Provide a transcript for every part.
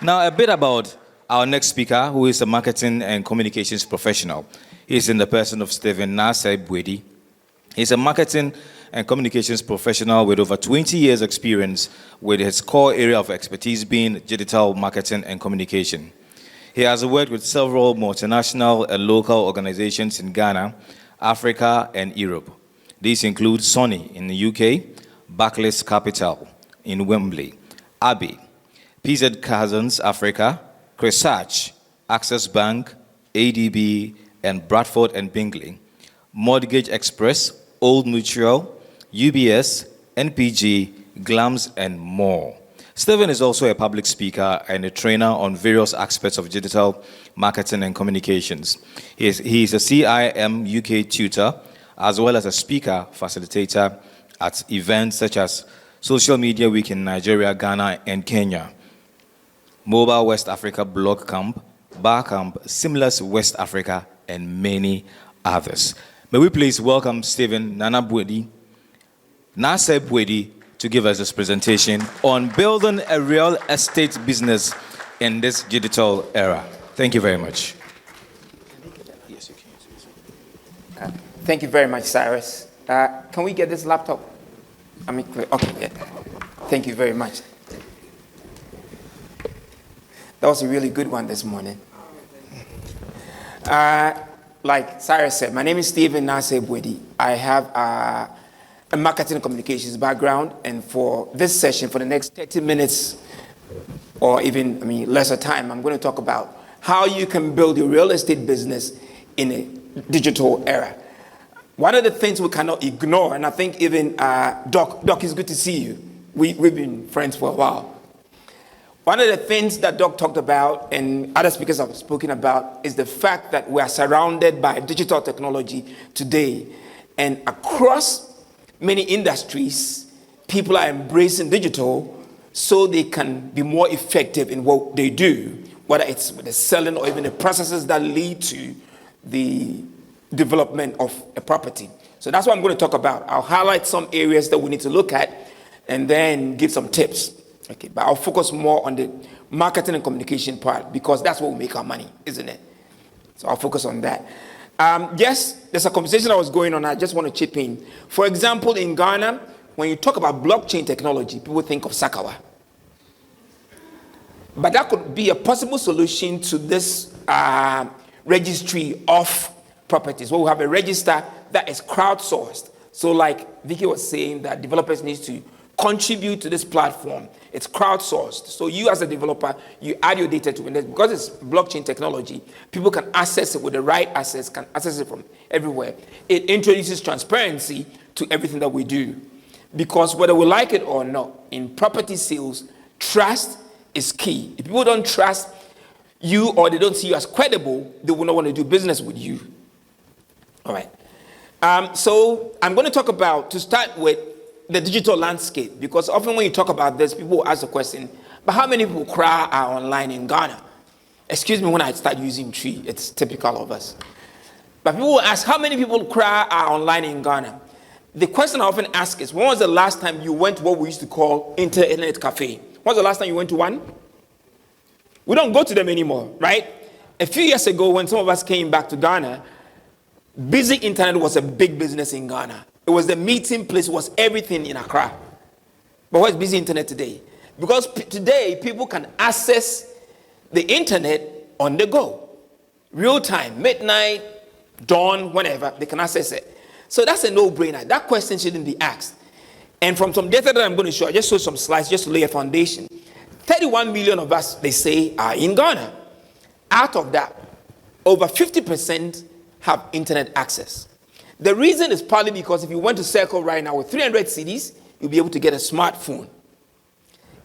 Now, a bit about our next speaker, who is a marketing and communications professional. He's in the person of Stephen Nasai. He's a marketing and communications professional with over 20 years' experience, with his core area of expertise being digital marketing and communication. He has worked with several multinational and local organizations in Ghana, Africa, and Europe. These include Sony in the UK, Barclays Capital in Wembley, Abbey, PZ Cousins Africa, Cresach, Access Bank, ADB, and Bradford and Bingley, Mortgage Express, Old Mutual, UBS, NPG, Glams, and more. Stephen is also a public speaker and a trainer on various aspects of digital marketing and communications. He is a CIM UK tutor, as well as a speaker facilitator at events such as Social Media Week in Nigeria, Ghana, and Kenya, Mobile West Africa Blog Camp, Bar Camp, Seamless West Africa, and many others. May we please welcome Stephen Nasai to give us this presentation on building a real estate business in this digital era. Thank you very much. Yes, you can. Thank you very much, Cyrus. Can we get this laptop? Okay, yeah. Thank you very much. That was a really good one this morning. Like Cyrus said, my name is Stephen Nasai. I have a marketing and communications background, and for this session, for the next 30 minutes, or even, lesser time, I'm going to talk about how you can build a real estate business in a digital era. One of the things we cannot ignore, and I think even Doc, it's good to see you. We've been friends for a while. One of the things that Doc talked about, and other speakers have spoken about, is the fact that we are surrounded by digital technology today. And across many industries, people are embracing digital so they can be more effective in what they do, whether it's with the selling or even the processes that lead to the development of a property. So that's what I'm going to talk about. I'll highlight some areas that we need to look at and then give some tips. Okay, but I'll focus more on the marketing and communication part because that's where we make our money, isn't it? So I'll focus on that. Yes, there's a conversation that was going on. I just want to chip in. For example, in Ghana, when you talk about blockchain technology, people think of Sakawa. But that could be a possible solution to this registry of properties, where we have a register that is crowdsourced. So like Vicky was saying, that developers need to contribute to this platform. It's crowdsourced. So you as a developer, you add your data to it. Because it's blockchain technology, people can access it with the right assets, can access it from everywhere. It introduces transparency to everything that we do. Because whether we like it or not, in property sales, trust is key. If people don't trust you or they don't see you as credible, they will not want to do business with you. All right. So I'm going to talk about, to start with, the digital landscape, because often when you talk about this, people ask the question, but how many people cry are online in Ghana? Excuse me when I start using tree, it's typical of us. But people will ask, how many people cry are online in Ghana? The question I often ask is, when was the last time you went to what we used to call internet cafe? When was the last time you went to one? We don't go to them anymore, right? A few years ago, when some of us came back to Ghana, busy internet was a big business in Ghana. It was the meeting place, it was everything in Accra. But what's busy internet today? Because today, people can access the internet on the go. Real time, midnight, dawn, whenever, they can access it. So that's a no-brainer. That question shouldn't be asked. And from some data that I'm going to show, I just showed some slides just to lay a foundation. 31 million of us, they say, are in Ghana. Out of that, over 50% have internet access. The reason is partly because if you went to Circle right now with 300 CDs, you'll be able to get a smartphone.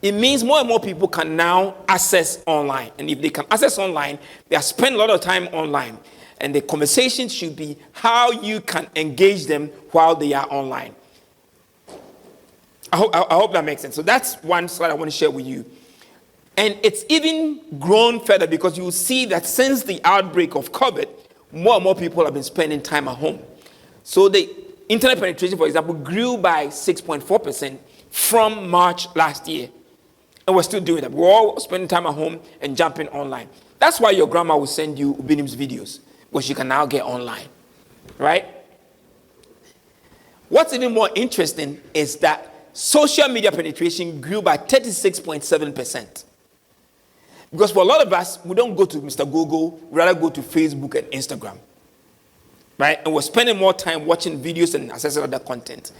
It means more and more people can now access online. And if they can access online, they are spending a lot of time online. And the conversation should be how you can engage them while they are online. I hope that makes sense. So that's one slide I want to share with you. And it's even grown further because you will see that since the outbreak of COVID, more and more people have been spending time at home. So the internet penetration, for example, grew by 6.4% from March last year. And we're still doing that. We're all spending time at home and jumping online. That's why your grandma will send you Ubinim's videos, which you can now get online, right? What's even more interesting is that social media penetration grew by 36.7%. Because for a lot of us, we don't go to Mr. Google, we rather go to Facebook and Instagram, right? And we're spending more time watching videos and accessing other content.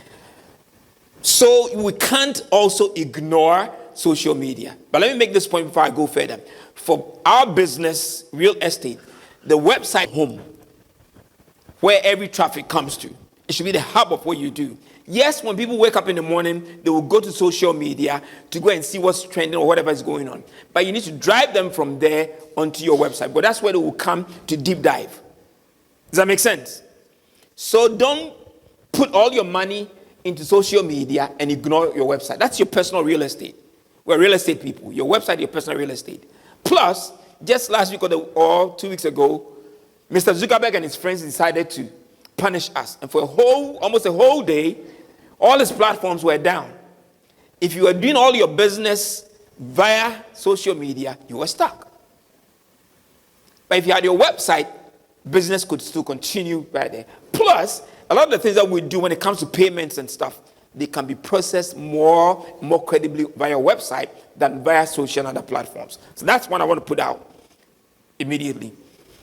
So we can't also ignore social media. But let me make this point before I go further. For our business, real estate, the website home, where every traffic comes to, it should be the hub of what you do. Yes, when people wake up in the morning, they will go to social media to go and see what's trending or whatever is going on. But you need to drive them from there onto your website. But that's where they will come to deep dive. Does that make sense? So don't put all your money into social media and ignore your website. That's your personal real estate. We're real estate people. Your website, your personal real estate. Plus, just last week or 2 weeks ago, Mr. Zuckerberg and his friends decided to punish us. And for almost a whole day, all his platforms were down. If you were doing all your business via social media, you were stuck. But if you had your website, business could still continue right there. Plus, a lot of the things that we do when it comes to payments and stuff, they can be processed more credibly via website than via social and other platforms. So that's one I want to put out immediately.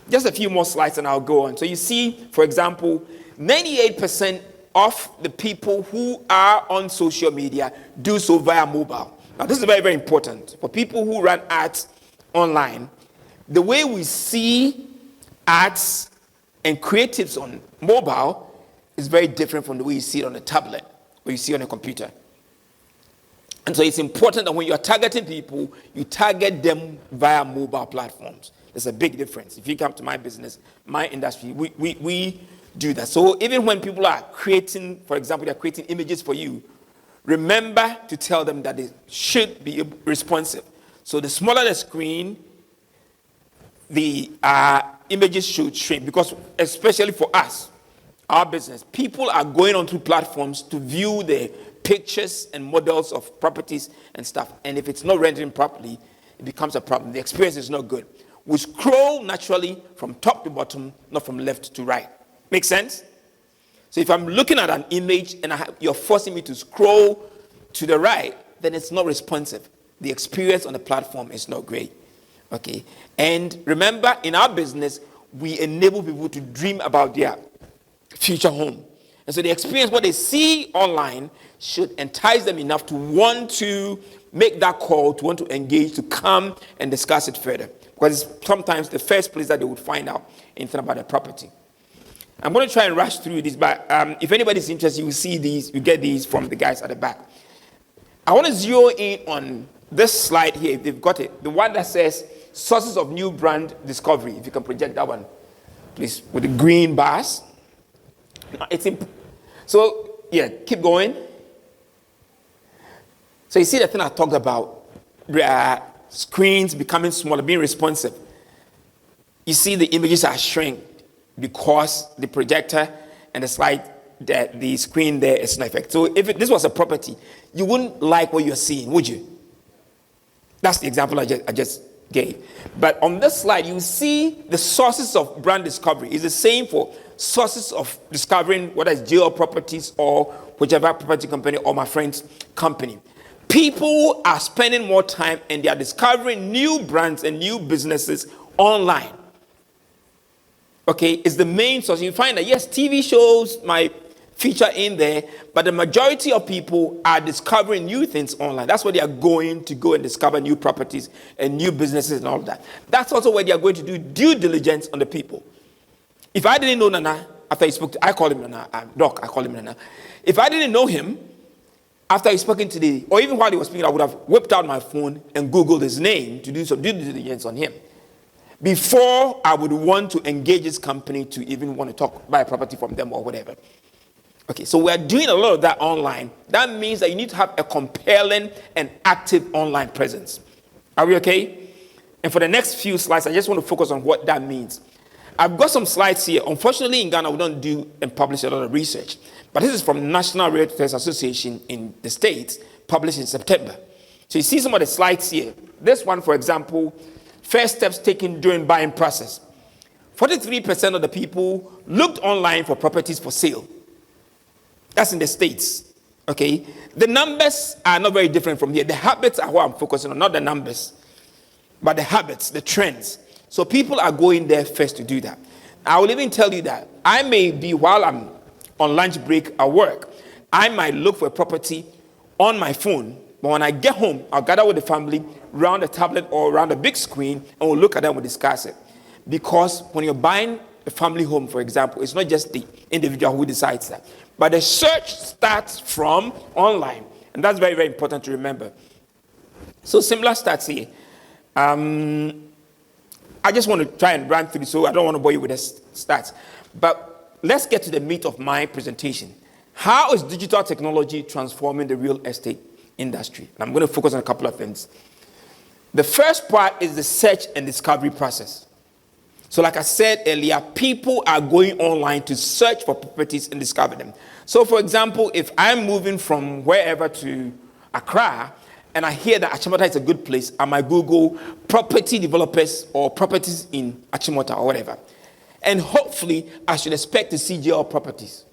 Just a few more slides and I'll go on. So you see, for example, 98% of the people who are on social media do so via mobile. Now this is very, very important. For people who run ads online, the way we see ads and creatives on mobile is very different from the way you see it on a tablet or you see it on a computer. And so it's important that when you're targeting people, you target them via mobile platforms. There's a big difference. If you come to my business, my industry, we do that. So even when people are creating, for example, they're creating images for you, remember to tell them that they should be responsive. So the smaller the screen, the images should shrink, because especially for us, our business, people are going onto platforms to view the pictures and models of properties and stuff. And if it's not rendering properly, it becomes a problem. The experience is not good. We scroll naturally from top to bottom, not from left to right. Make sense? So if I'm looking at an image and you're forcing me to scroll to the right, then it's not responsive. The experience on the platform is not great. Okay? And remember, in our business, we enable people to dream about their future home. And so the experience, what they see online, should entice them enough to want to make that call, to want to engage, to come and discuss it further. Because it's sometimes the first place that they would find out anything about the property. I'm going to try and rush through this, but if anybody's interested, you will see these, you get these from the guys at the back. I want to zero in on this slide here, if they've got it. The one that says sources of new brand discovery. If you can project that one, please, with the green bars. So, yeah, keep going. So you see the thing I talked about, screens becoming smaller, being responsive. You see the images are shrink because the projector and the slide, the screen there is not effective. So if this was a property, you wouldn't like what you're seeing, would you? That's the example I just gave. But on this slide, you see the sources of brand discovery. It's the same for sources of discovering whether it's GL Properties or whichever property company or my friend's company. People are spending more time and they are discovering new brands and new businesses online. Okay, it's the main source. You find that, yes, TV shows might feature in there, but the majority of people are discovering new things online. That's where they are going to go and discover new properties and new businesses and all of that. That's also where they are going to do due diligence on the people. If I didn't know Nana, after he spoke to, I call him Nana, Doc, I call him Nana. If I didn't know him, after he spoken today, or even while he was speaking, I would have whipped out my phone and Googled his name to do some due diligence on him before I would want to engage his company to even want to buy a property from them or whatever. Okay, so we're doing a lot of that online. That means that you need to have a compelling and active online presence. Are we okay? And for the next few slides, I just want to focus on what that means. I've got some slides here. Unfortunately, in Ghana, we don't do and publish a lot of research. But this is from National Realtors Association in the States, published in September. So you see some of the slides here. This one, for example, first steps taken during buying process. 43% of the people looked online for properties for sale. That's in the States, okay? The numbers are not very different from here. The habits are what I'm focusing on, not the numbers, but the habits, the trends. So people are going there first to do that. I will even tell you that I may be, while I'm on lunch break at work, I might look for a property on my phone, but when I get home, I'll gather with the family around the tablet or around the big screen, and we'll look at them and we'll discuss it. Because when you're buying a family home, for example, it's not just the individual who decides that, but the search starts from online, and that's very, very important to remember. So similar stats here. I just want to try and run through, so I don't want to bore you with the stats. But let's get to the meat of my presentation. How is digital technology transforming the real estate industry? And I'm going to focus on a couple of things. The first part is the search and discovery process. So like I said earlier, people are going online to search for properties and discover them. So for example, if I'm moving from wherever to Accra, and I hear that Achimota is a good place, I might Google property developers or properties in Achimota or whatever. And hopefully, I should expect to see JL properties.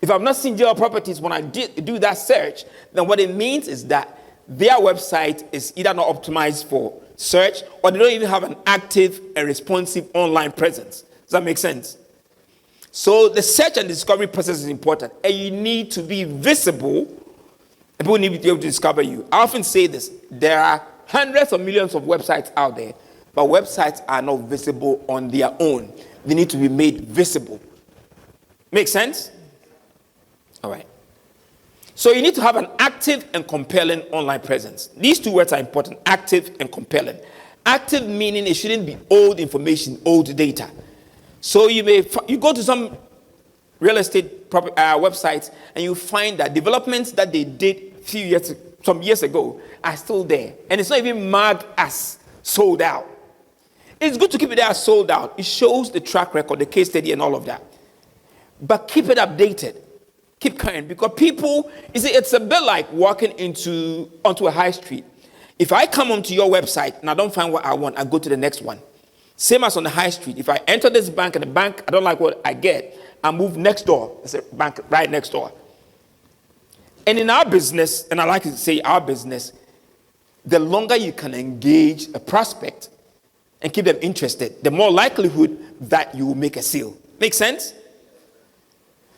If I've not seen JL properties when I do that search, then what it means is that their website is either not optimized for search, or they don't even have an active and responsive online presence. Does that make sense? So the search and discovery process is important, and you need to be visible, and people need to be able to discover you. I often say this: there are hundreds of millions of websites out there, but websites are not visible on their own. They need to be made visible. Make sense? All right. So you need to have an active and compelling online presence. These two words are important: active and compelling. Active meaning it shouldn't be old information, old data. So you go to some real estate websites and you find that developments that they did some years ago are still there, and it's not even marked as sold out. It's good to keep it there as sold out. It shows the track record, the case study, and all of that. But keep it updated. Keep current, because people, you see, it's a bit like walking onto a high street. If I come onto your website and I don't find what I want, I go to the next one. Same as on the high street. If I enter this bank and the bank, I don't like what I get, I move next door. There's a bank right next door. And in our business, and I like to say our business, the longer you can engage a prospect and keep them interested, the more likelihood that you will make a sale. Make sense?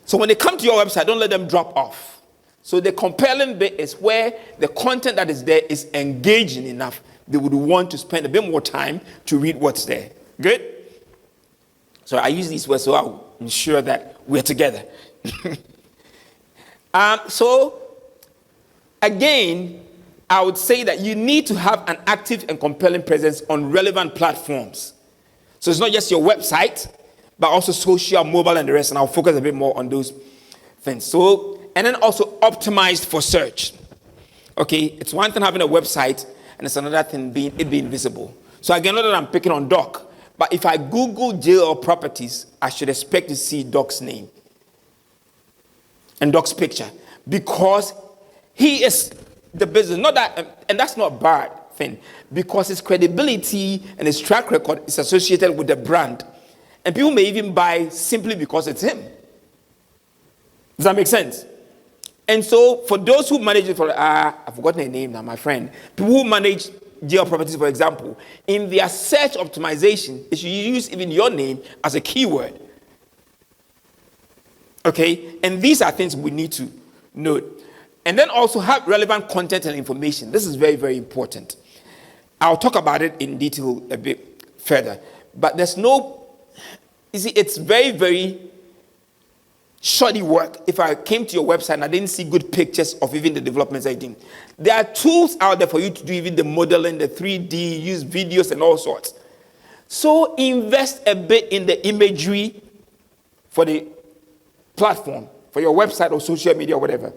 So when they come to your website, don't let them drop off. So the compelling bit is where the content that is there is engaging enough. They would want to spend a bit more time to read what's there. Good? So I use these words so I'll ensure that we're together. So again, I would say that you need to have an active and compelling presence on relevant platforms. So it's not just your website, but also social, mobile, and the rest. And I'll focus a bit more on those things. So, and then also optimized for search. Okay, it's one thing having a website, and it's another thing being visible. So again, not that I'm picking on Doc, but if I Google JL properties, I should expect to see Doc's name and Doc's picture, because he is the business. Not that, and that's not a bad thing, because his credibility and his track record is associated with the brand. And people may even buy simply because it's him. Does that make sense? And so for those who manage it, I've forgotten the name now, my friend. People who manage JL properties, for example, in their search optimization, they should use even your name as a keyword. Okay? And these are things we need to note. And then also have relevant content and information. This is very, very important. I'll talk about it in detail a bit further. But there's no... You see, it's very, very shoddy work if I came to your website and I didn't see good pictures of even the developments I did. There are tools out there for you to do even the modeling, the 3D, use videos and all sorts. So invest a bit in the imagery for the platform, for your website or social media or whatever.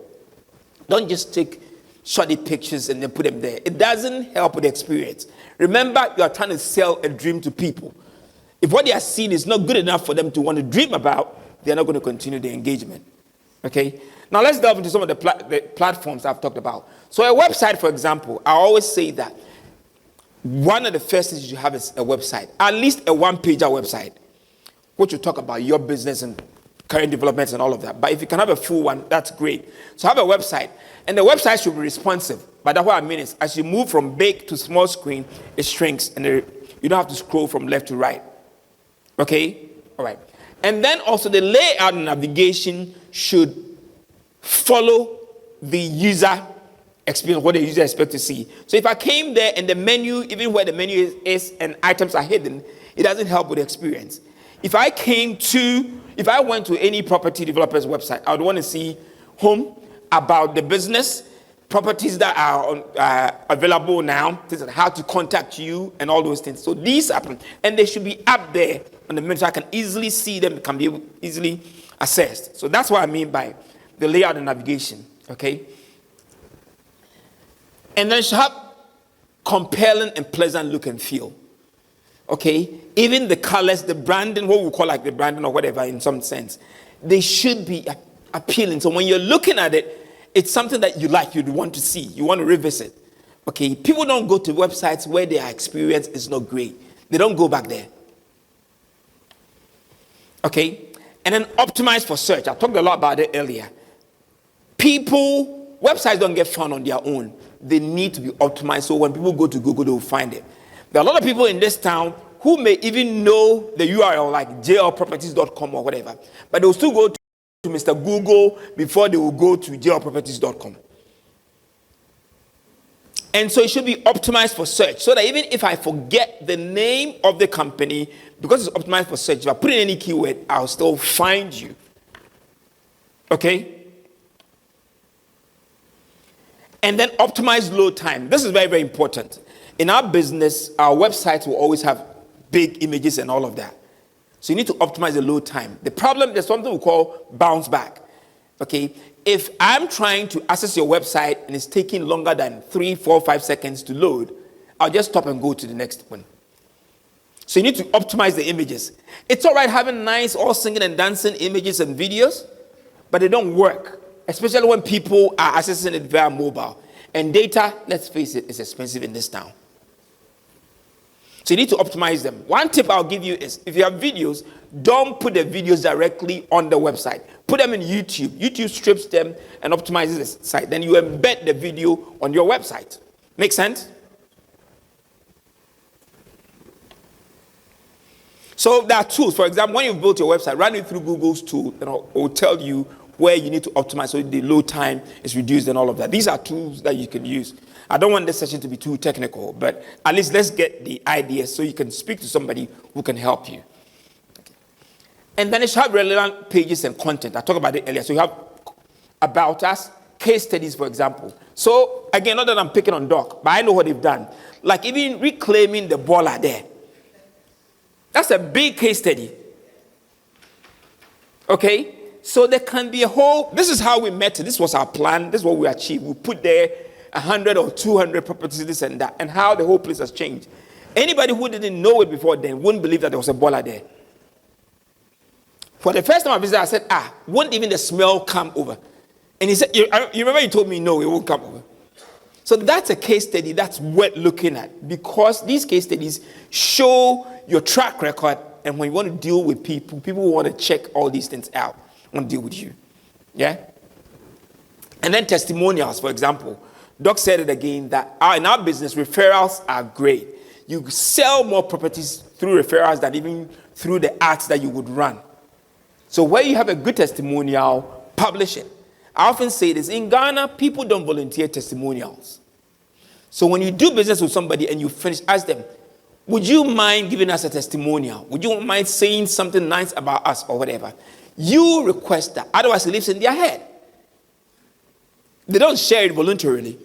Don't just take shoddy pictures and then put them there. It doesn't help with the experience. Remember, you are trying to sell a dream to people. If what they are seeing is not good enough for them to want to dream about, they are not going to continue the engagement. Okay? Now let's delve into some of the platforms I've talked about. So a website, for example, I always say that one of the first things you should have is a website, at least a one-pager website, which will talk about your business and current developments and all of that. But if you can have a full one, that's great. So have a website, and the website should be responsive. But that's what I mean is, as you move from big to small screen, it shrinks, and you don't have to scroll from left to right. Okay? All right. And then also the layout and navigation should follow the user experience, what the user expects to see. So if I came there and the menu, even where the menu is and items are hidden, it doesn't help with the experience. If I went to any property developer's website, I would want to see home, about the business, properties that are available now, things like how to contact you and all those things. So these happen, and they should be up there on the menu so I can easily see them, can be easily accessed. So that's what I mean by the layout and navigation, okay? And then it should have compelling and pleasant look and feel, okay? Even the colors, the branding, what we call like the branding or whatever in some sense, they should be appealing. So when you're looking at it, it's something that you like, you'd want to see, you want to revisit, okay? People don't go to websites where their experience is not great. They don't go back there, okay? And then optimize for search. I talked a lot about it earlier. Websites don't get found on their own. They need to be optimized so when people go to Google, they will find it. There are a lot of people in this town who may even know the URL like jlproperties.com or whatever, but they will still go to Mr. Google before they will go to jlproperties.com. And so it should be optimized for search so that even if I forget the name of the company, because it's optimized for search, if I put in any keyword, I'll still find you. Okay? And then optimize load time. This is very, very important. In our business, our websites will always have big images and all of that. So you need to optimize the load time. The problem, there's something we call bounce back. Okay? If I'm trying to access your website and it's taking longer than 3, 4, 5 seconds to load, I'll just stop and go to the next one. So you need to optimize the images. It's all right having nice, all singing and dancing images and videos, but they don't work, especially when people are accessing it via mobile. And data, let's face it, is expensive in this town. So you need to optimize them. One tip I'll give you is, if you have videos, don't put the videos directly on the website. Put them in YouTube. YouTube strips them and optimizes the site. Then you embed the video on your website. Make sense? So there are tools. For example, when you've built your website, run it through Google's tool, and it will tell you where you need to optimize so the load time is reduced and all of that. These are tools that you can use. I don't want this session to be too technical, but at least let's get the ideas so you can speak to somebody who can help you. Okay. And then it should have relevant pages and content. I talked about it earlier. So you have about us, case studies, for example. So again, not that I'm picking on Doc, but I know what they've done. Like even reclaiming the baller there. That's a big case study. Okay? So there can be a whole, this is how we met. This was our plan. This is what we achieved. We put there 100 or 200 properties, this and that, and how the whole place has changed. Anybody who didn't know it before then wouldn't believe that there was a baller there. For the first time I visited, I said, won't even the smell come over? And he said, you remember you told me, no, it won't come over. So that's a case study that's worth looking at, because these case studies show your track record, and when you want to deal with people, people want to check all these things out, want to deal with you. Yeah? And then testimonials, for example. Doc said it again, that in our business, referrals are great. You sell more properties through referrals than even through the ads that you would run. So where you have a good testimonial, publish it. I often say this, in Ghana, people don't volunteer testimonials. So when you do business with somebody and you finish, ask them, would you mind giving us a testimonial? Would you mind saying something nice about us or whatever? You request that, otherwise it lives in their head. They don't share it voluntarily.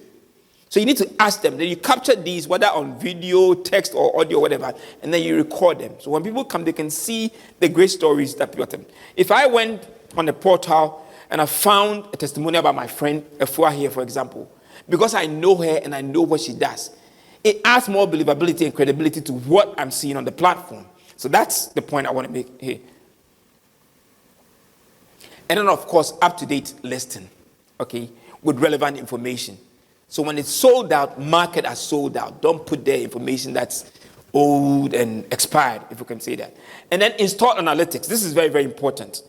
So you need to ask them. Then you capture these, whether on video, text, or audio, whatever, and then you record them. So when people come, they can see the great stories that people tell them. If I went on the portal and I found a testimonial about my friend Efua here, for example, because I know her and I know what she does, it adds more believability and credibility to what I'm seeing on the platform. So that's the point I want to make here. And then, of course, up-to-date listing, okay, with relevant information. So when it's sold out, market as sold out. Don't put there information that's old and expired, if we can say that. And then install analytics. This is very, very important.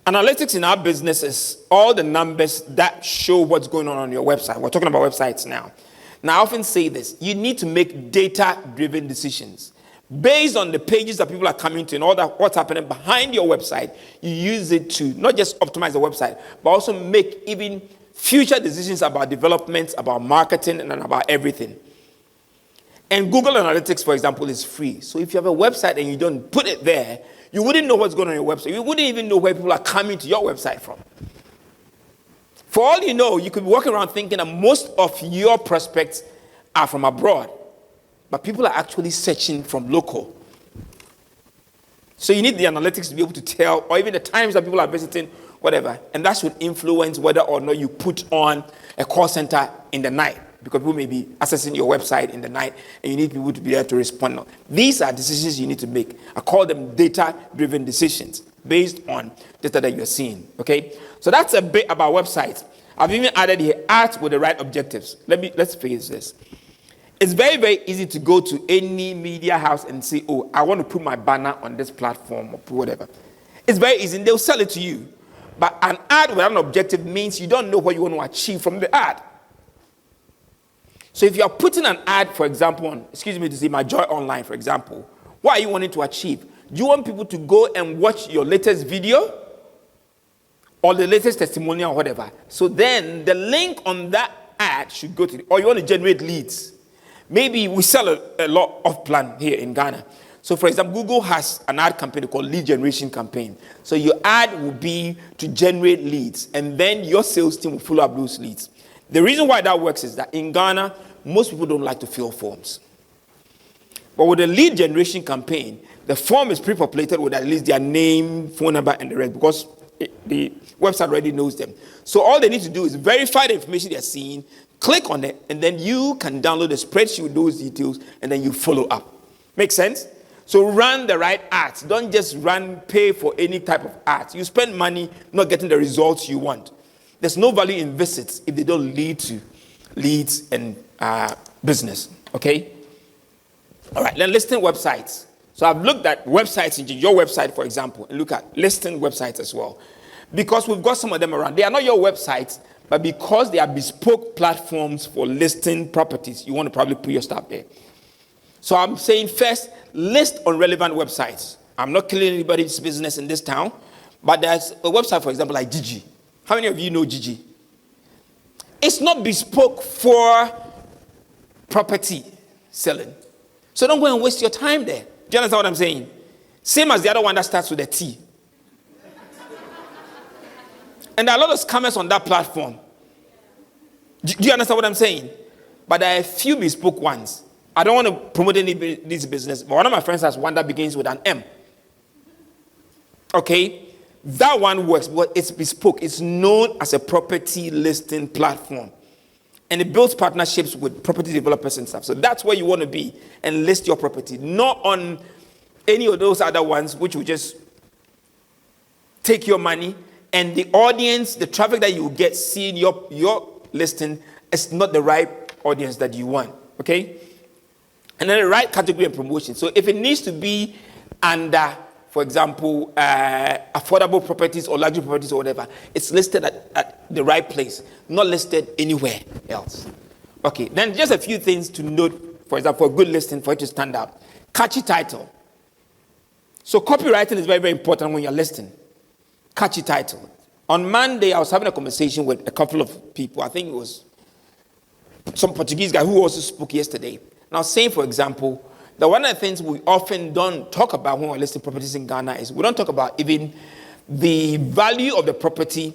Analytics in our business is all the numbers that show what's going on your website. We're talking about websites now. Now, I often say this. You need to make data-driven decisions. Based on the pages that people are coming to and all that, what's happening behind your website, you use it to not just optimize the website, but also make even future decisions about development, about marketing, and about everything. And Google Analytics, for example, is free. So if you have a website and you don't put it there, you wouldn't know what's going on your website. You wouldn't even know where people are coming to your website from. For all you know, you could be walking around thinking that most of your prospects are from abroad. But people are actually searching from local. So you need the analytics to be able to tell, or even the times that people are visiting, whatever. And that should influence whether or not you put on a call center in the night, because people may be accessing your website in the night, and you need people to be there to respond. These are decisions you need to make. I call them data-driven decisions based on data that you're seeing. Okay? So that's a bit about websites. I've even added here art with the right objectives. Let's face this. It's very, very easy to go to any media house and say, oh, I want to put my banner on this platform or whatever. It's very easy, and they'll sell it to you. But an ad without an objective means you don't know what you want to achieve from the ad. So if you're putting an ad, for example, on, to say my Joy Online, for example, what are you wanting to achieve? Do you want people to go and watch your latest video or the latest testimonial or whatever? So then the link on that ad should go to, or you want to generate leads. Maybe we sell a lot of plan here in Ghana. So, for example, Google has an ad campaign called lead generation campaign. So your ad will be to generate leads, and then your sales team will follow up those leads. The reason why that works is that in Ghana, most people don't like to fill forms. But with the lead generation campaign, the form is pre-populated with at least their name, phone number, and the rest, because the website already knows them. So all they need to do is verify the information they're seeing, click on it, and then you can download a spreadsheet with those details, and then you follow up. Make sense? So run the right ads. Don't just pay for any type of ads. You spend money not getting the results you want. There's no value in visits if they don't lead to leads and business. Okay? All right, then listing websites. So I've looked at websites, your website, for example, and look at listing websites as well. Because we've got some of them around. They are not your websites, but because they are bespoke platforms for listing properties, you want to probably put your stuff there. So I'm saying first, list on relevant websites. I'm not killing anybody's business in this town, but there's a website, for example, like Gigi. How many of you know Gigi? It's not bespoke for property selling. So don't go and waste your time there. Do you understand what I'm saying? Same as the other one that starts with a T. And there are a lot of scammers on that platform. Do you understand what I'm saying? But there are a few bespoke ones. I don't want to promote this business, but one of my friends has one that begins with an M. Okay? That one works, but it's bespoke. It's known as a property listing platform. And it builds partnerships with property developers and stuff. So that's where you want to be and list your property. Not on any of those other ones which will just take your money. And the audience, the traffic that you get seeing your listing is not the right audience that you want. Okay? And then the right category and promotion. So if it needs to be under, for example, affordable properties or luxury properties or whatever, it's listed at the right place, not listed anywhere else. Okay, then just a few things to note, for example, for a good listing, for it to stand out. Catchy title. So copywriting is very, very important when you're listing. Catchy title. On Monday, I was having a conversation with a couple of people. I think it was some Portuguese guy who also spoke yesterday. And I was saying, for example, that one of the things we often don't talk about when we're listing properties in Ghana is we don't talk about even the value of the property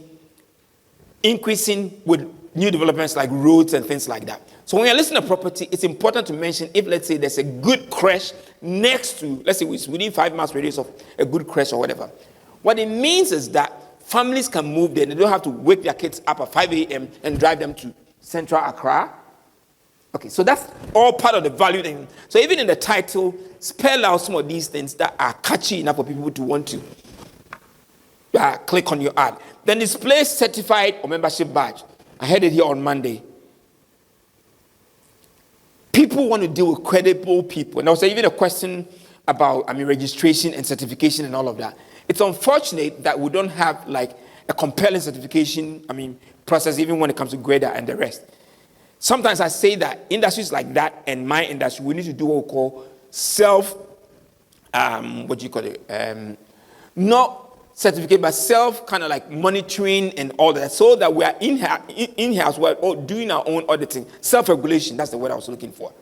increasing with new developments like roads and things like that. So when you're listing a property, it's important to mention if, let's say, there's a good creche next to, let's say, within 5 miles radius of a good creche or whatever. What it means is that families can move there. They don't have to wake their kids up at 5 a.m. and drive them to central Accra. Okay, so that's all part of the value thing. So even in the title, spell out some of these things that are catchy enough for people to want to click on your ad. Then display certified or membership badge. I had it here on Monday. People want to deal with credible people. And there was even a question about, registration and certification and all of that. It's unfortunate that we don't have like a compelling certification, process, even when it comes to grader and the rest. Sometimes I say that industries like that and my industry, we need to do what we call not certificate, but self kind of like monitoring and all that, so that we are in-house, we're doing our own auditing, self-regulation. That's the word I was looking for.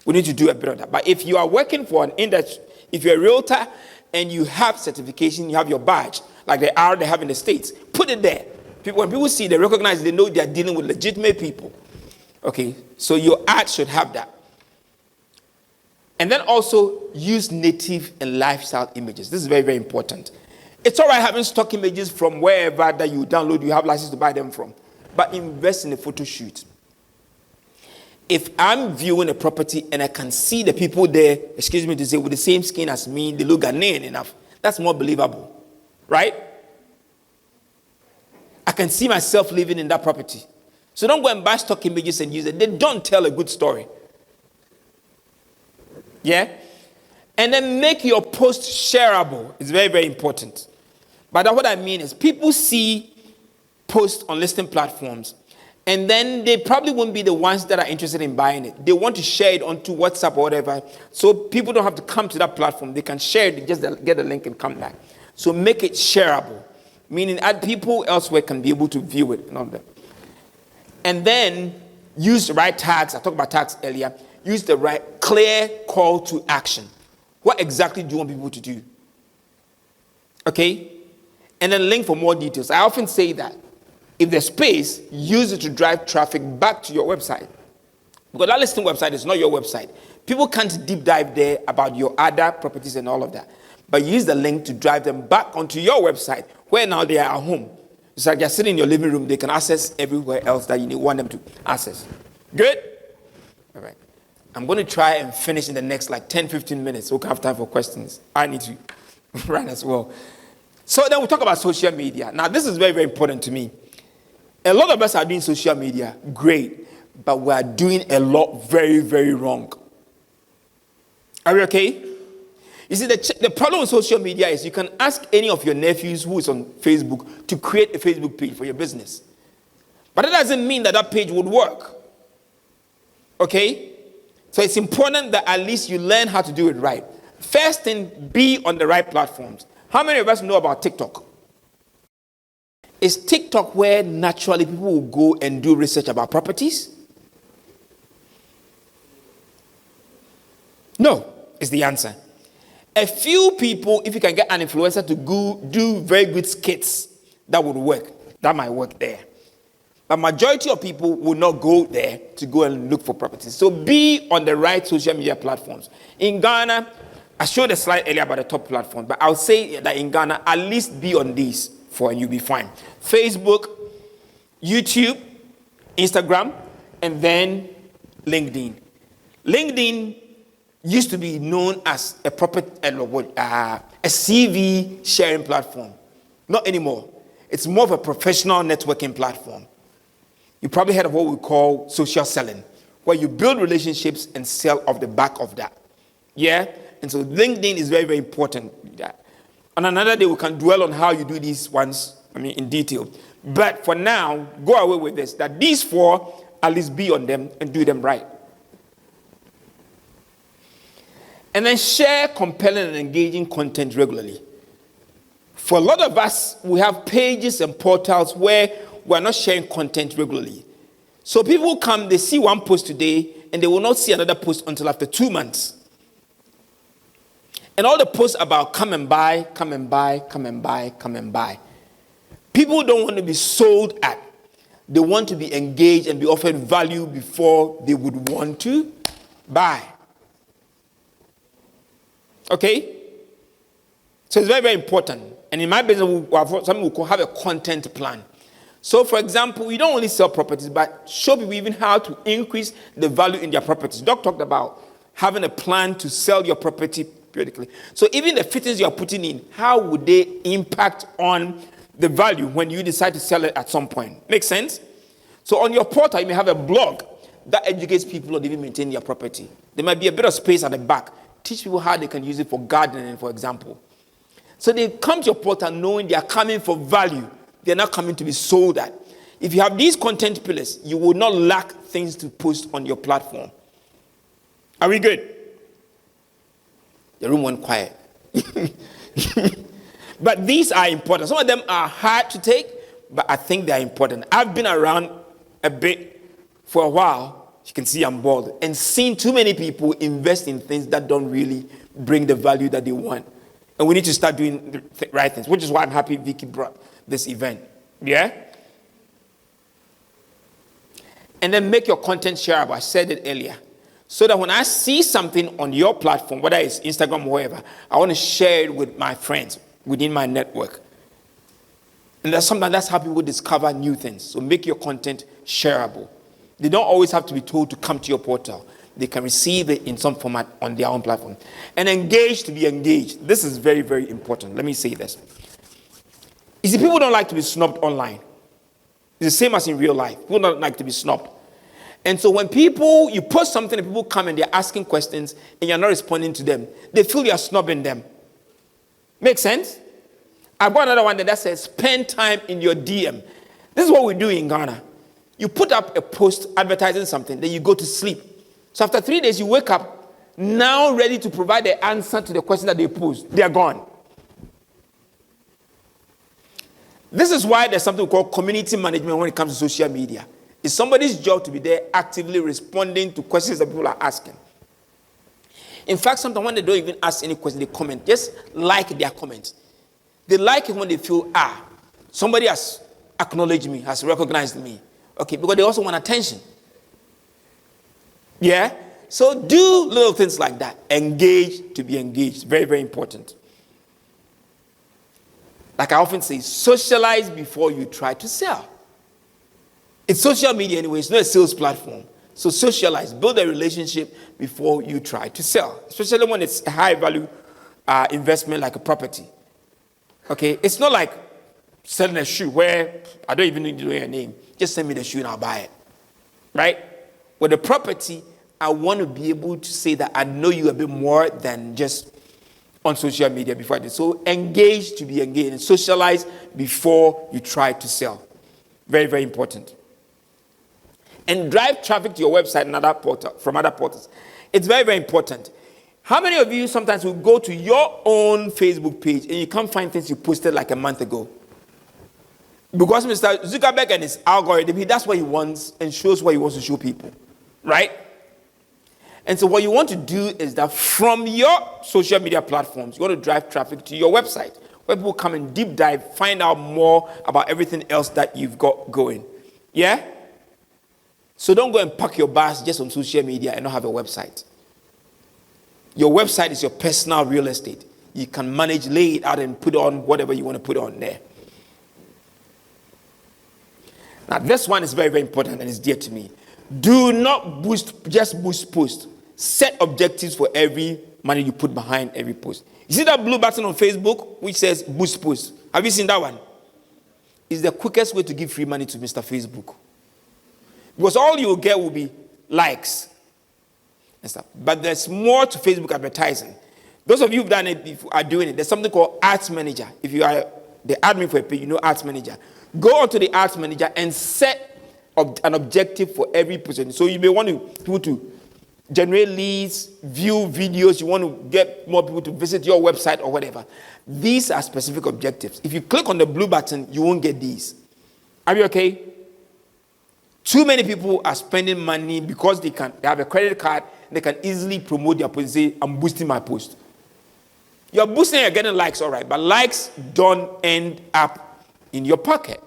We need to do a bit of that. But if you are working for an industry, if you're a realtor and you have certification, you have your badge, like they have in the States, put it there. When people see, they recognize, they know they're dealing with legitimate people. Okay, so your ad should have that. And then also use native and lifestyle images. This is very, very important. It's all right having stock images from wherever that you download, you have license to buy them from. But invest in a photo shoot. If I'm viewing a property and I can see the people there, excuse me to say, with the same skin as me, they look Ghanaian enough, that's more believable. Right? I can see myself living in that property. So don't go and buy stock images and use it. They don't tell a good story. Yeah? And then make your post shareable. It's very, very important. But what I mean is people see posts on listing platforms, and then they probably won't be the ones that are interested in buying it. They want to share it onto WhatsApp or whatever, so people don't have to come to that platform. They can share it, just get the link and come back. So make it shareable, meaning people elsewhere can be able to view it and all that. And then use the right tags. I talked about tags earlier. Use the right clear call to action. What exactly do you want people to do? Okay? And then link for more details. I often say that if there's space, use it to drive traffic back to your website. Because that listing website is not your website. People can't deep dive there about your other properties and all of that. But use the link to drive them back onto your website, where now they are at home. It's like they're sitting in your living room. They can access everywhere else that you want them to access. Good? All right. I'm going to try and finish in the next 10, 15 minutes. So we can have time for questions. I need to run as well. So then we'll talk about social media. Now, this is very, very important to me. A lot of us are doing social media. Great. But we are doing a lot very, very wrong. Are we okay? You see, the problem with social media is you can ask any of your nephews who is on Facebook to create a Facebook page for your business. But that doesn't mean that page would work. Okay? So it's important that at least you learn how to do it right. First thing, be on the right platforms. How many of us know about TikTok? Is TikTok where naturally people will go and do research about properties? No, is the answer. A few people, if you can get an influencer to go do very good skits, that would work. That might work there. But majority of people will not go there to go and look for properties. So be on the right social media platforms. In Ghana, I showed a slide earlier about the top platforms, but I'll say that in Ghana, at least be on these and you'll be fine. Facebook, YouTube, Instagram, and then LinkedIn. LinkedIn used to be known as a CV sharing platform. Not anymore. It's more of a professional networking platform. You probably heard of what we call social selling, where you build relationships and sell off the back of that. Yeah? And so LinkedIn is very, very important. On another day, we can dwell on how you do these ones, in detail. But for now, go away with this, that these four, at least be on them and do them right. And then share compelling and engaging content regularly. For a lot of us, we have pages and portals where we're not sharing content regularly. So people come, they see one post today, and they will not see another post until after 2 months. And all the posts about come and buy, come and buy, come and buy, come and buy. People don't want to be sold at. They want to be engaged and be offered value before they would want to buy. Okay? So it's very, very important. And in my business, some people have a content plan. So, for example, we don't only sell properties, but show people even how to increase the value in their properties. Doc talked about having a plan to sell your property periodically. So even the fittings you are putting in, how would they impact on the value when you decide to sell it at some point? Make sense? So on your portal, you may have a blog that educates people on even maintaining your property. There might be a bit of space at the back. Teach people how they can use it for gardening, for example. So they come to your portal knowing they are coming for value. They're not coming to be sold at. If you have these content pillars, you will not lack things to post on your platform. Are we good? The room went quiet. But these are important. Some of them are hard to take, but I think they're important. I've been around a bit for a while. You can see I'm bald. And seen too many people invest in things that don't really bring the value that they want. And we need to start doing the right things, which is why I'm happy Vicky brought this event. Yeah? And then make your content shareable. I said it earlier. So that when I see something on your platform, whether it's Instagram or wherever, I want to share it with my friends within my network. And that's how people discover new things. So make your content shareable. They don't always have to be told to come to your portal. They can receive it in some format on their own platform. And engage to be engaged. This is very, very important. Let me say this. You see, people don't like to be snubbed online. It's the same as in real life. People don't like to be snubbed. And so when you post something and people come and they're asking questions and you're not responding to them, they feel you're snubbing them. Make sense? I've got another one that says, spend time in your DM. This is what we do in Ghana. You put up a post advertising something, then you go to sleep. So after 3 days, you wake up, now ready to provide the answer to the question that they posed. They are gone. This is why there's something called community management when it comes to social media. It's somebody's job to be there actively responding to questions that people are asking. In fact, sometimes when they don't even ask any question, they comment. Just like their comments. They like it when they feel, somebody has acknowledged me, has recognized me. Okay, because they also want attention. Yeah? So do little things like that. Engage to be engaged. Very, very important. Like I often say, socialize before you try to sell. It's social media anyway. It's not a sales platform. So socialize. Build a relationship before you try to sell. Especially when it's a high value investment like a property. Okay? It's not like selling a shoe where I don't even need to know your name. Just send me the shoe and I'll buy it. Right? With the property, I want to be able to say that I know you a bit more than just on social media before I did. So engage to be engaged and socialize before you try to sell. Very, very important. And drive traffic to your website and from other portals. It's very, very important. How many of you sometimes will go to your own Facebook page and you can't find things you posted like a month ago? Because Mr. Zuckerberg and his algorithm, that's what he wants and shows what he wants to show people. Right? And so what you want to do is that from your social media platforms, you want to drive traffic to your website, where people come and deep dive, find out more about everything else that you've got going. Yeah? So don't go and park your bus just on social media and not have a website. Your website is your personal real estate. You can manage, lay it out, and put on whatever you want to put on there. Now, this one is very, very important and it's dear to me. Do not just boost posts. Set objectives for every money you put behind every post. You see that blue button on Facebook which says boost post? Have you seen that one? It's the quickest way to give free money to Mr. Facebook. Because all you'll get will be likes and stuff. But there's more to Facebook advertising. Those of you who've done it are doing it. There's something called Ads Manager. If you are the admin for a page, you know Ads Manager. Go onto the Ads Manager and set an objective for every person. So you may want people to generate leads, view videos. You want to get more people to visit your website or whatever. These are specific objectives. If you click on the blue button, you won't get these. Are you okay? Too many people are spending money because they have a credit card. They can easily promote their post. Say, I'm boosting my post. You're boosting, you're getting likes, all right. But likes don't end up in your pocket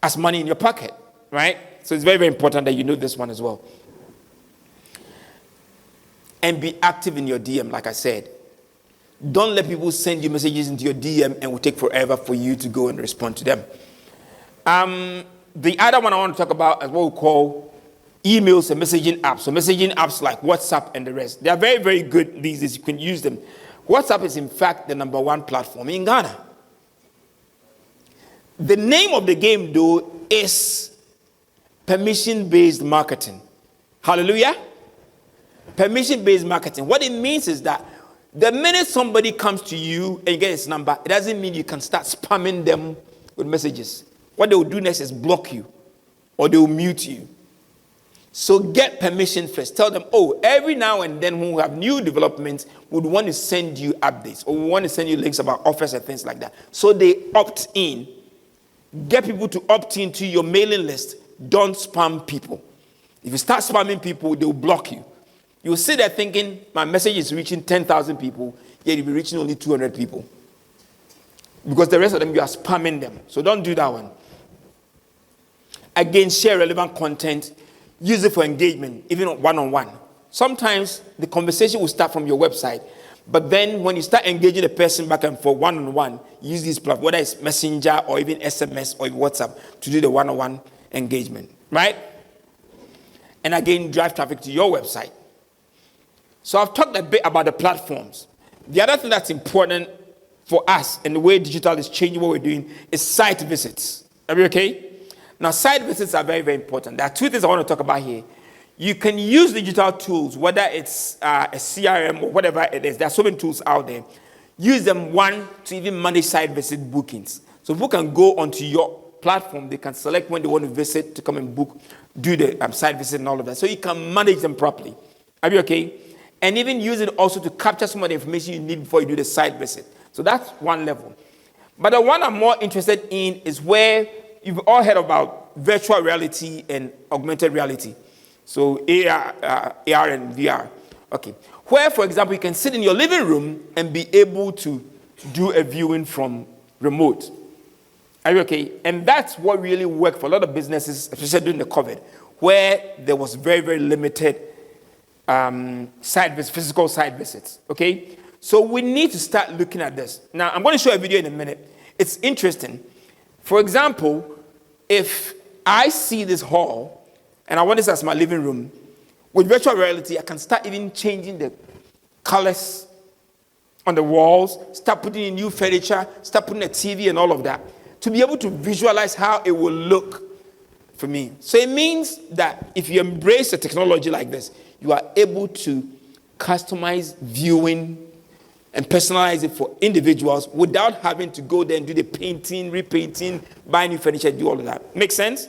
as money in your pocket, right? So it's very, very important that you know this one as well. And be active in your DM, like I said. Don't let people send you messages into your DM and it will take forever for you to go and respond to them. The other one I want to talk about is what we call emails and messaging apps. So messaging apps like WhatsApp and the rest. They are very, very good these days. You can use them. WhatsApp is in fact the number one platform in Ghana. The name of the game though is permission-based marketing. Hallelujah. Permission-based marketing. What it means is that the minute somebody comes to you and you get his number, it doesn't mean you can start spamming them with messages. What they will do next is block you or they will mute you. So get permission first. Tell them, oh, every now and then when we have new developments, we would want to send you updates or we want to send you links about offers and things like that. So they opt in. Get people to opt into your mailing list. Don't spam people. If you start spamming people, they will block you. You'll sit there thinking, my message is reaching 10,000 people, yet you'll be reaching only 200 people. Because the rest of them, you are spamming them. So don't do that one. Again, share relevant content. Use it for engagement, even one-on-one. Sometimes the conversation will start from your website, but then when you start engaging the person back and forth one-on-one, use these platforms, whether it's Messenger or even SMS or even WhatsApp, to do the one-on-one engagement, right? And again, drive traffic to your website. So I've talked a bit about the platforms. The other thing that's important for us and the way digital is changing what we're doing is site visits. Are we okay? Now, site visits are very, very important. There are two things I want to talk about here. You can use digital tools, whether it's a CRM or whatever it is. There are so many tools out there. Use them, one, to even manage site visit bookings. So people can go onto your platform. They can select when they want to visit to come and book, do the site visit and all of that. So you can manage them properly. Are you okay? And even use it also to capture some of the information you need before you do the site visit. So that's one level. But the one I'm more interested in is where you've all heard about virtual reality and augmented reality. So AR and VR. Okay. Where, for example, you can sit in your living room and be able to do a viewing from remote. Are you okay? And that's what really worked for a lot of businesses, especially during the COVID, where there was very, very limited physical site visits. Okay? So we need to start looking at this. Now, I'm going to show a video in a minute. It's interesting. For example, if I see this hall and I want this as my living room, with virtual reality, I can start even changing the colors on the walls, start putting in new furniture, start putting a TV and all of that, to be able to visualize how it will look for me. So it means that if you embrace a technology like this, you are able to customize viewing and personalize it for individuals without having to go there and do the painting, repainting, buy new furniture, do all of that. Make sense?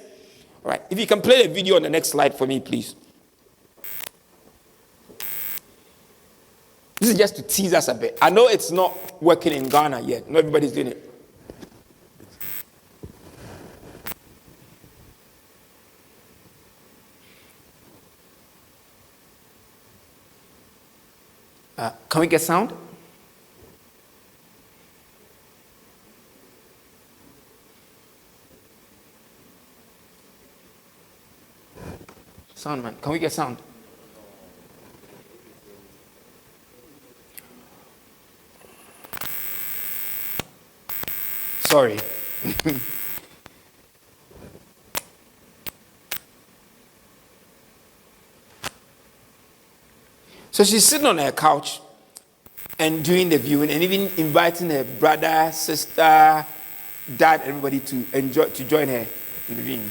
All right. If you can play the video on the next slide for me, please. This is just to tease us a bit. I know it's not working in Ghana yet. Not everybody's doing it. Can we get sound? Sound, man. Can we get sound? Sorry. So she's sitting on her couch and doing the viewing and even inviting her brother, sister, dad, everybody to join her in the viewing.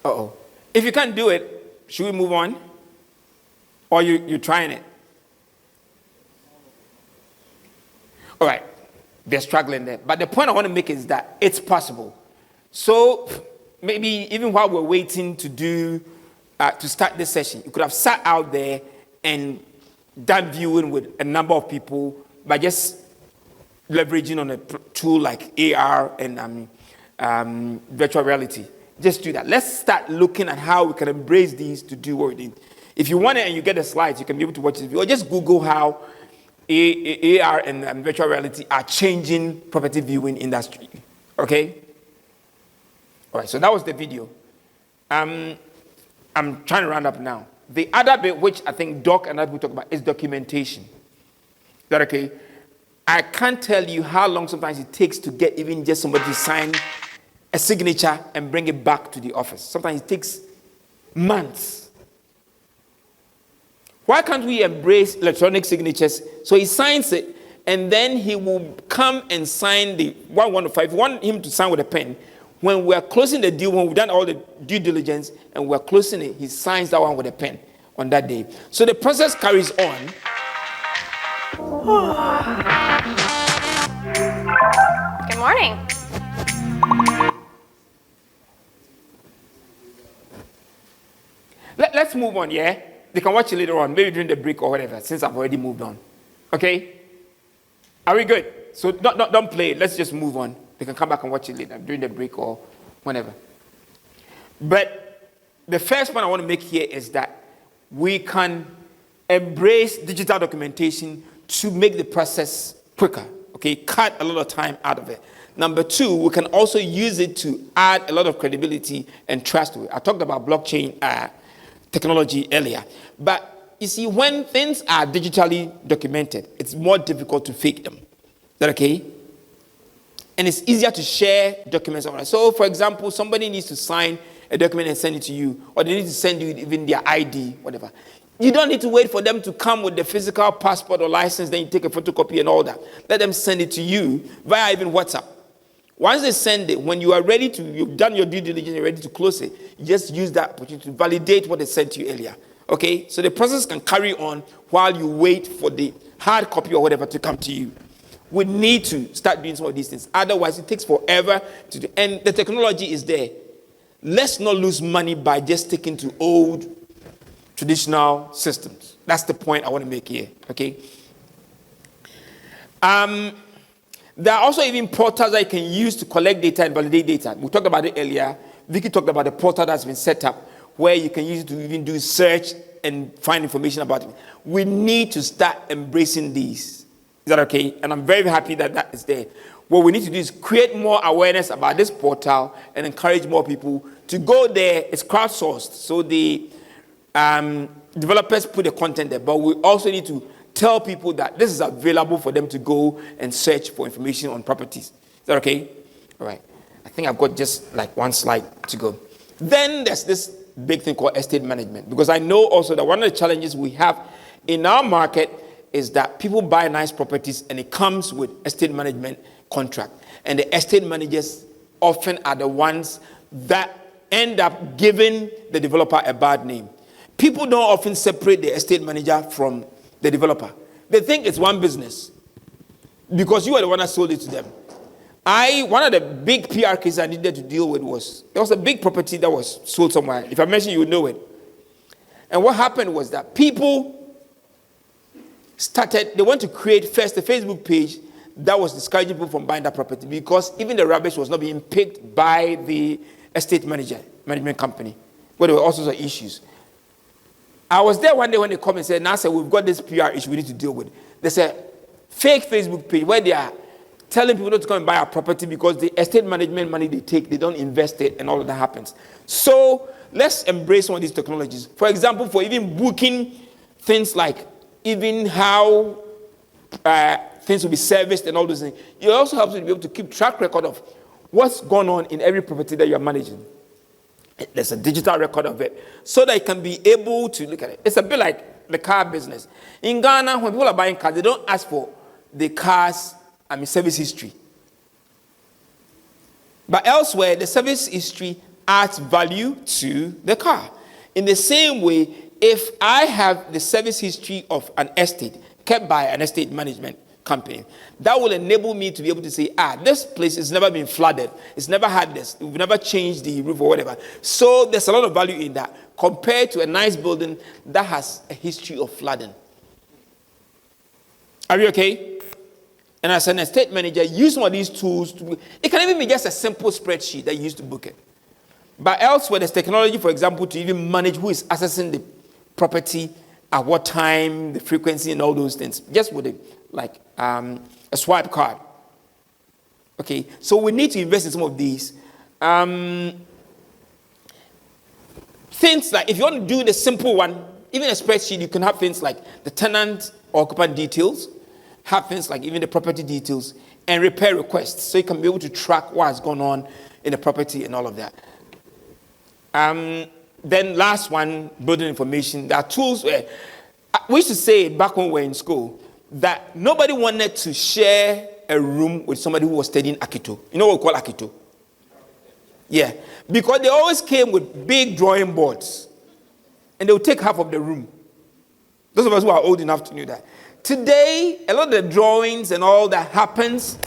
Uh-oh. If you can't do it, should we move on? Or you're trying it? All right. They're struggling there. But the point I want to make is that it's possible. So maybe even while we're waiting to start this session, you could have sat out there and done viewing with a number of people by just leveraging on a tool like AR and virtual reality. Just do that. Let's start looking at how we can embrace these to do what we need. If you want it and you get the slides, you can be able to watch this video. Or just Google how AR and virtual reality are changing property viewing industry. Okay? All right, so that was the video. I'm trying to round up now. The other bit, which I think Doc and I will talk about, is documentation. Is that okay? I can't tell you how long sometimes it takes to get even just somebody to sign a signature and bring it back to the office. Sometimes it takes months. Why can't we embrace electronic signatures? So he signs it, and then he will come and sign the 115. If you want him to sign with a pen, when we're closing the deal, when we've done all the due diligence and we're closing it, he signs that one with a pen on that day. So the process carries on. Good morning. Let's move on, yeah? They can watch it later on, maybe during the break or whatever, since I've already moved on. Okay? Are we good? So don't play it. Let's just move on. They can come back and watch it later, during the break or whenever. But the first point I want to make here is that we can embrace digital documentation to make the process quicker. Okay? Cut a lot of time out of it. Number two, we can also use it to add a lot of credibility and trust to it. I talked about blockchain technology earlier. But you see, when things are digitally documented, it's more difficult to fake them. Is that okay? And it's easier to share documents. So, for example, somebody needs to sign a document and send it to you, or they need to send you even their ID, whatever. You don't need to wait for them to come with the physical passport or license, then you take a photocopy and all that. Let them send it to you via even WhatsApp. Once they send it, when you are ready to, you've done your due diligence, you're ready to close it, you just use that opportunity to validate what they sent to you earlier. Okay? So the process can carry on while you wait for the hard copy or whatever to come to you. We need to start doing some of these things. Otherwise, it takes forever to do. And the technology is there. Let's not lose money by just sticking to old, traditional systems. That's the point I want to make here. Okay? There are also even portals that you can use to collect data and validate data. We talked about it earlier. Vicky talked about the portal that's been set up where you can use it to even do search and find information about it. We need to start embracing these. Is that okay? And I'm very happy that that is there. What we need to do is create more awareness about this portal and encourage more people to go there. It's crowdsourced, so the developers put the content there, but we also need to tell people that this is available for them to go and search for information on properties. Is that okay? All right. I think I've got just like one slide to go. Then there's this big thing called estate management, because I know also that one of the challenges we have in our market is that people buy nice properties and it comes with estate management contract. And the estate managers often are the ones that end up giving the developer a bad name. People don't often separate the estate manager from the developer. They think it's one business because you are the one that sold it to them. One of the big PR cases I needed to deal with was, there was a big property that was sold somewhere. If I mention, you would know it. And what happened was that people they want to create first a Facebook page that was discouraging people from buying that property because even the rubbish was not being picked by the estate management company, where there were all sorts of issues. I was there one day when they come and said, "NASA, we've got this PR issue we need to deal with." They said, fake Facebook page where they are telling people not to come and buy our property because the estate management money they take, they don't invest it, and all of that happens. So let's embrace some of these technologies. For example, for even booking things like even how things will be serviced and all those things. It also helps you to be able to keep track record of what's going on in every property that you're managing. There's a digital record of it so that you can be able to look at it. It's a bit like the car business. In Ghana, when people are buying cars, they don't ask for the car's service history. But elsewhere, the service history adds value to the car. In the same way, if I have the service history of an estate kept by an estate management company, that will enable me to be able to say, this place has never been flooded. It's never had this. We've never changed the roof or whatever. So there's a lot of value in that compared to a nice building that has a history of flooding. Are you okay? And as an estate manager, use one of these tools. It can even be just a simple spreadsheet that you use to book it. But elsewhere, there's technology, for example, to even manage who is accessing the property, at what time, the frequency, and all those things. Just with a swipe card. Okay, so we need to invest in some of these. Things like, if you want to do the simple one, even a spreadsheet, you can have things like the tenant or occupant details, have things like even the property details, and repair requests, so you can be able to track what's going on in the property and all of that. Then last one, building information. There are tools where we used to say back when we were in school that nobody wanted to share a room with somebody who was studying Akito. You know what we call Akito? Yeah, because they always came with big drawing boards, and they would take half of the room. Those of us who are old enough to know that. Today, a lot of the drawings and all that happens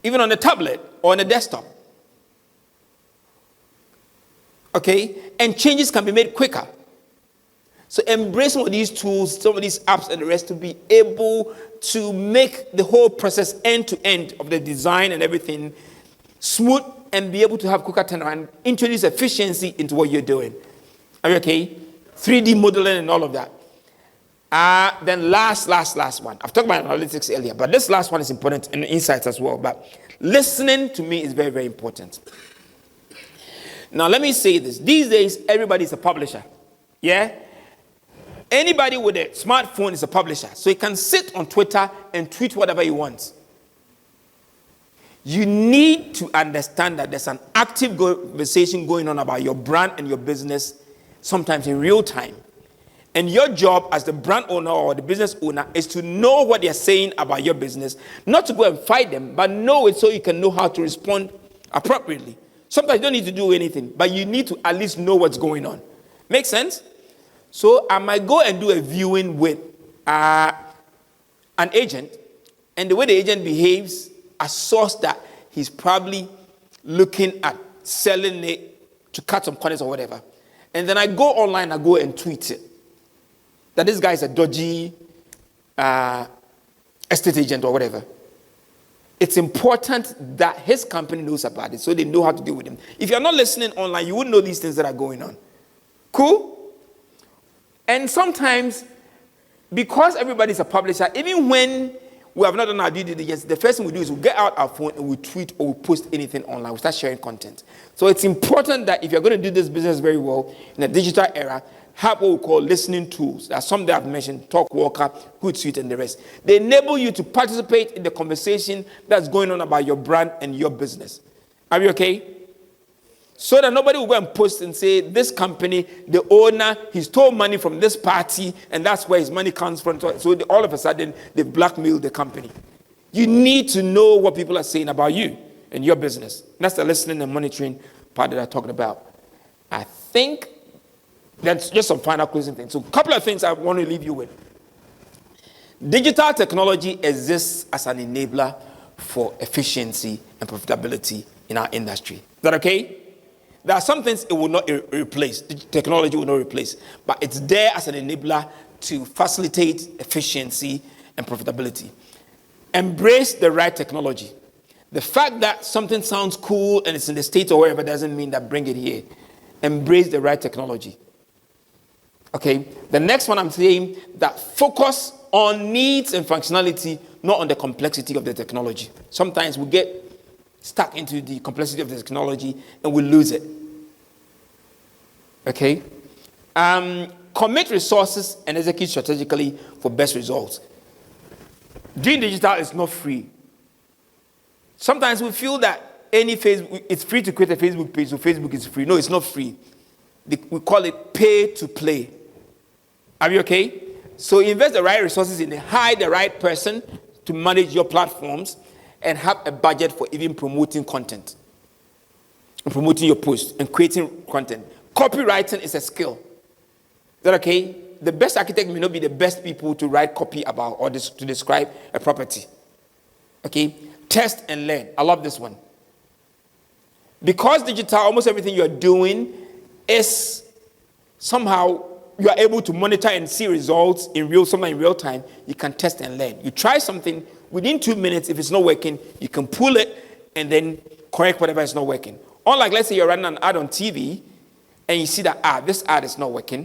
even on the tablet or on the desktop. Okay? And changes can be made quicker. So embrace some of these tools, some of these apps and the rest to be able to make the whole process end to end of the design and everything smooth and be able to have quicker turnaround, introduce efficiency into what you're doing. Are you okay? 3D modeling and all of that. Then last one. I've talked about analytics earlier, but this last one is important and insights as well. But listening to me is very, very important. Now, let me say this. These days, everybody's a publisher. Yeah? Anybody with a smartphone is a publisher. So you can sit on Twitter and tweet whatever you want. You need to understand that there's an active conversation going on about your brand and your business, sometimes in real time. And your job as the brand owner or the business owner is to know what they're saying about your business, not to go and fight them, but know it so you can know how to respond appropriately. Sometimes you don't need to do anything, but you need to at least know what's going on. Make sense? So I might go and do a viewing with an agent, and the way the agent behaves, a source that he's probably looking at selling it to cut some corners or whatever. And then I go online, I go and tweet it. That this guy is a dodgy estate agent or whatever. It's important that his company knows about it so they know how to deal with him. If you're not listening online, you wouldn't know these things that are going on. Cool? And sometimes, because everybody's a publisher, even when we have not done our due diligence, the first thing we do is we get out our phone and we tweet or we post anything online. We start sharing content. So it's important that if you're going to do this business very well in a digital era, have what we call listening tools. There are some that I've mentioned, Talkwalker, Hootsuite, and the rest. They enable you to participate in the conversation that's going on about your brand and your business. Are you okay? So that nobody will go and post and say, this company, the owner, he stole money from this party, and that's where his money comes from. So all of a sudden, they blackmail the company. You need to know what people are saying about you and your business. And that's the listening and monitoring part that I'm talking about. I think that's just some final closing things. So a couple of things I want to leave you with. Digital technology exists as an enabler for efficiency and profitability in our industry. Is that okay? There are some things it will not replace. Technology will not replace. But it's there as an enabler to facilitate efficiency and profitability. Embrace the right technology. The fact that something sounds cool and it's in the States or wherever doesn't mean that bring it here. Embrace the right technology. Okay, the next one I'm saying that focus on needs and functionality, not on the complexity of the technology. Sometimes we get stuck into the complexity of the technology and we lose it. Okay, commit resources and execute strategically for best results. Doing digital is not free. Sometimes we feel that it's free to create a Facebook page, so Facebook is free. No, it's not free. We call it pay to play. Are you okay? So invest the right resources in hire the right person to manage your platforms and have a budget for even promoting content and promoting your post and creating content. Copywriting is a skill. Is that okay? The best architect may not be the best people to write copy about or to describe a property. Okay? Test and learn. I love this one. Because digital, almost everything you're doing is somehow you are able to monitor and see results in real time. You can test and learn. You try something within 2 minutes. If it's not working, you can pull it and then correct whatever is not working. Unlike, let's say you're running an ad on TV and you see that this ad is not working.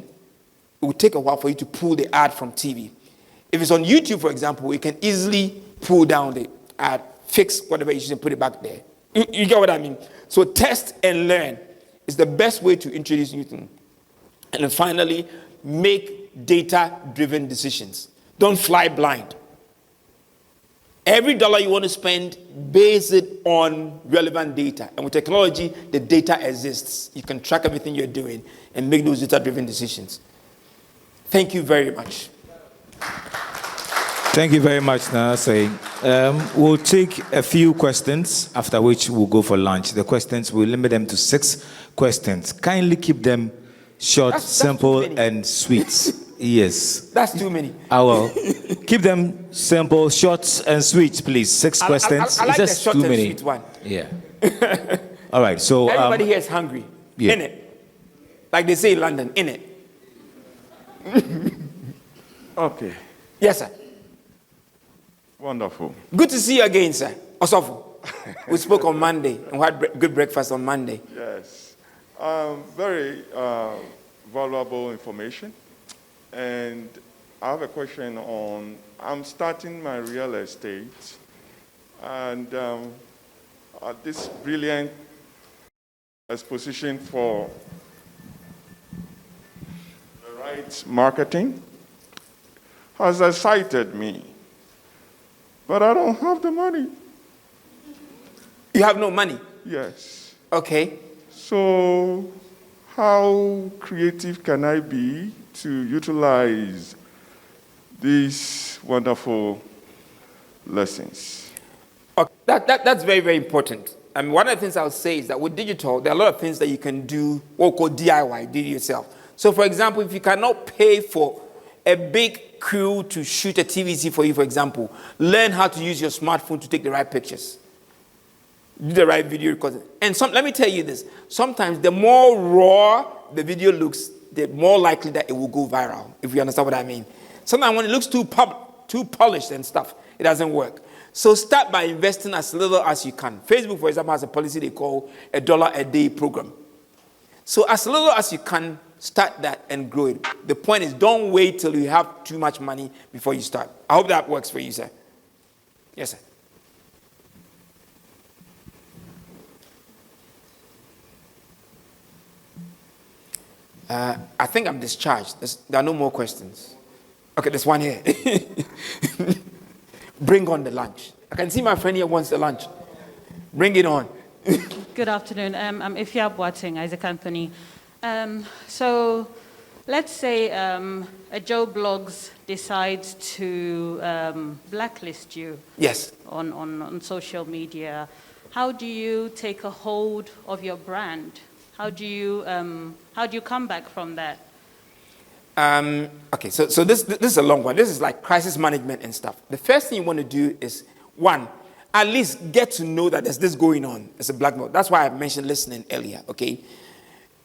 It will take a while for you to pull the ad from TV. If it's on YouTube, for example, you can easily pull down the ad, fix whatever issues and put it back there. You get what I mean? So test and learn is the best way to introduce new things. And then finally, make data-driven decisions. Don't fly blind. Every dollar you want to spend, base it on relevant data. And with technology, the data exists. You can track everything you're doing and make those data-driven decisions. Thank you very much. Thank you very much, Nanase. We'll take a few questions, after which we'll go for lunch. The questions, we'll limit them to 6 questions. Kindly keep them short, That's simple, and sweet. Yes. That's too many. I will. Keep them simple, short, and sweet, please. 6 questions. I like It's just the short too and many. sweet one. Yeah. All right, so... Everybody here is hungry. Yeah. In it. Like they say in London, in it. Okay, Yes, sir. wonderful. Good to see you again, sir. Osofo. We spoke on Monday and we had good breakfast on Monday. Yes, very valuable information. And I have a question on, I'm starting my real estate, and this brilliant exposition for the right marketing has excited me, but I don't have the money. You have no money. Yes. Okay. So how creative can I be to utilize these wonderful lessons? Okay. That's very, very important. I mean, one of the things I would say is that with digital, there are a lot of things that you can do, what we call DIY, do it yourself. So, for example, if you cannot pay for a big crew to shoot a TVC for you, for example, learn how to use your smartphone to take the right pictures, do the right video recording. And let me tell you this, sometimes the more raw the video looks, the more likely that it will go viral, if you understand what I mean. Sometimes when it looks too polished and stuff, it doesn't work. So start by investing as little as you can. Facebook, for example, has a policy they call $1 a day program. So as little as you can, start that and grow it. The point is, don't wait till you have too much money before you start. I hope that works for you, sir. Yes, sir. I think I'm discharged. There are no more questions. Okay, there's one here. Bring on the lunch. I can see my friend here wants the lunch. Bring it on. Good afternoon. I'm Ifya Boateng, Isaac Anthony. So let's say a Joe Blogs decides to blacklist you. Yes. On social media. How do you take a hold of your brand? How do you come back from that? Okay, so this is a long one. This is like crisis management and stuff. The first thing you want to do is, one, at least get to know that there's this going on. It's a blackmail. That's why I mentioned listening earlier, okay?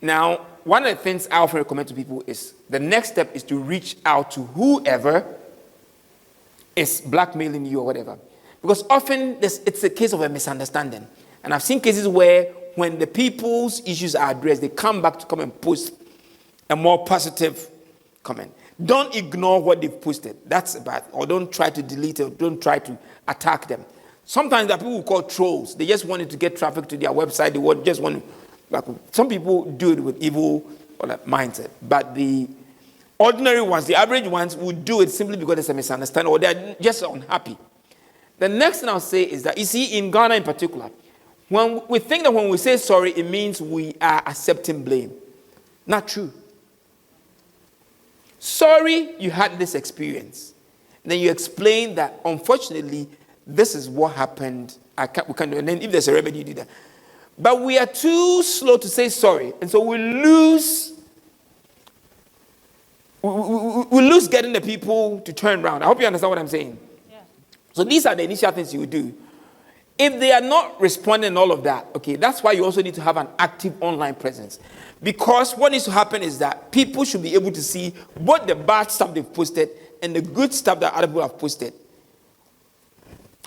Now, one of the things I often recommend to people is the next step is to reach out to whoever is blackmailing you or whatever. Because often it's a case of a misunderstanding. And I've seen cases where when the people's issues are addressed, they come back to come and post a more positive comment. Don't ignore what they've posted. That's bad. Or don't try to delete it, or don't try to attack them. Sometimes there are people who call trolls. They just wanted to get traffic to their website. They just want to, like, some people do it with evil mindset. But the ordinary ones, the average ones, would do it simply because there's a misunderstanding or they're just unhappy. The next thing I'll say is that, you see, in Ghana in particular, when we think that when we say sorry, it means we are accepting blame. Not true. Sorry you had this experience. Then you explain that, unfortunately, this is what happened. We can't do it. And then if there's a remedy, you do that. But we are too slow to say sorry. And so we lose getting the people to turn around. I hope you understand what I'm saying. Yeah. So these are the initial things you would do. If they are not responding all of that, okay, that's why you also need to have an active online presence. Because what needs to happen is that people should be able to see both the bad stuff they've posted and the good stuff that other people have posted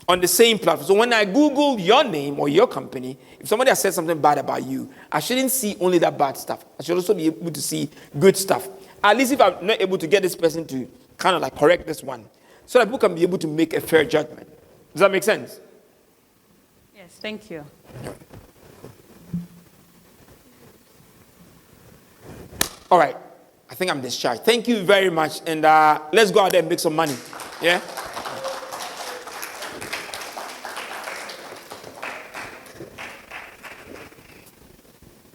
on the same platform. So when I Google your name or your company, if somebody has said something bad about you, I shouldn't see only that bad stuff. I should also be able to see good stuff. At least if I'm not able to get this person to kind of like correct this one, so that people can be able to make a fair judgment. Does that make sense? Yes, thank you. All right. I think I'm discharged. Thank you very much. And let's go out there and make some money. Yeah?